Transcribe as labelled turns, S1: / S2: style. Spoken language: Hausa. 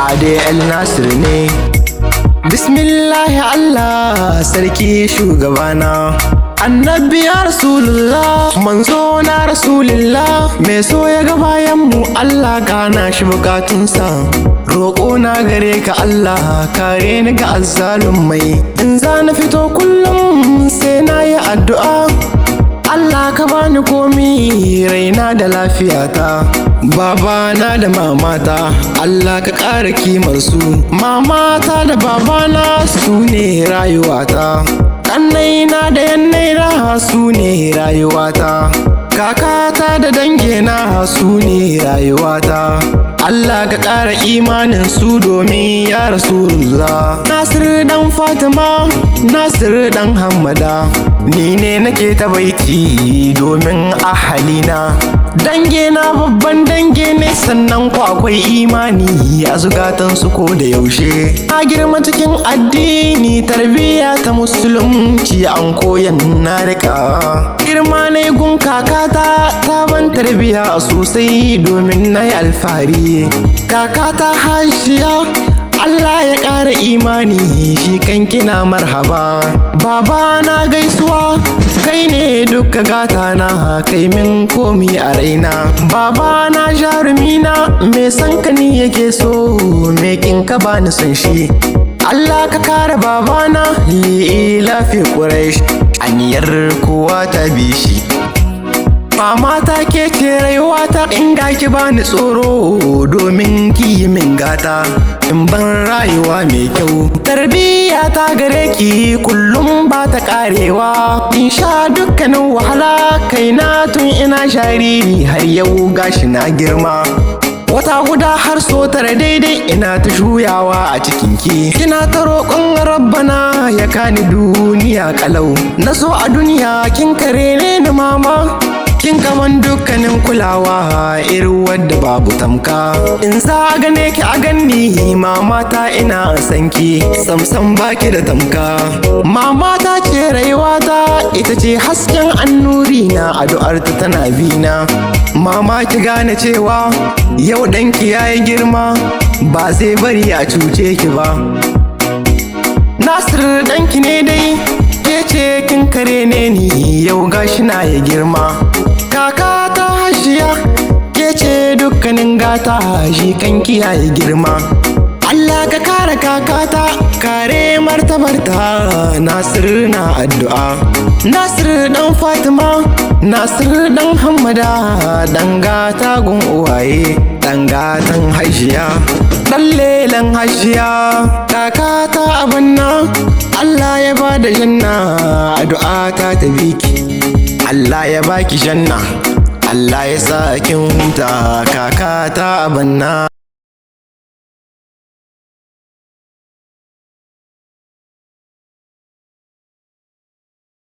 S1: Ade El Nasir ne. Bismillah Allah sarki shugabana, annabi ya rasulullah, manzo na rasulullah. Mai so ya ga bayan mu Allah gana shi bukatunsa. Roƙo na gare ka Allah, kare ni ga azzalumai. In za na fito kullum sai na yi addu'a, Allah ka bani komi raina da lafiyata. Babana da mamata Allah ka ƙara kimar su. Mamata da babana su ne rayuwata, ƙannaina da yannaina su ne rayuwata, kakata da dangina su ne rayuwata. Allah ka ƙara imanin su domin ya Rasulullah. Nasir dan Fatima, Nasir dan Hammada, ni ne nake ta baiti domin ahalina. Dange na babban dange ne, sannan ku akwai imani a zukatan su ko da yaushe. Na girma cikin addini, tarbiyya ta musulunci an koyan na rika. Girma ne gun kakata ta ban tarbiyya sosai domin na yi alfahari. Kakata Hashiya Allah ya ƙara imani, shi kan kina marhaba. Baba na gaisuwa, kai ne duka gata na, kai min komi a raina. Baba na jarumi na, me san ka ni yake so, me kin ka bani son shi. Allah ka kare babana, li lafi Quraish, aniyar kowa ta bi shi. Mama ta ke ce rayuwata, in ga ki bani tsoro domin ki yi min gata, in ban rayuwa mai kyau. Tarbiyya ta gare ki kullum ba ta karewa, in sha dukkanin wahala kaina tun ina jariri har yau gashi na girma. Wata guda har so tara daidai ina ta juyawa a cikinki, kina ta roƙon rabbana ya kani duniya kalau. Na so a duniya kin kare ne ni mama, kin kaman dukkanin kulawa irin wadda babu tamka. In za a gane ki a ganni mama ta ina sanki, samsam baki da tamka. Mama ta ce rayuwata ita ce hasken annuri na, addu'arta tana bina. Mama ki gane cewa yau danki yayi girma, ba zai bari a cuce ki ba. Nasir danki ne dai, ke ce kin kare ne ni, yau gashi na ya girma. Kakata Hashiya ke ce dukkanin gata, shi kan kiyaye girma. Allah ka kare kakata, kare martabarta. Nasir na addu'a, Nasir dan Fatima, Nasir dan Hammada, dan gata gun uwaye, dan gatan Hashiya, dan lelen Hashiya. Kakata abanna, Allah ya bada janna, addu'a ta biki. Allah ya baki janna, Allah ya sa kin huta, kakata abanna.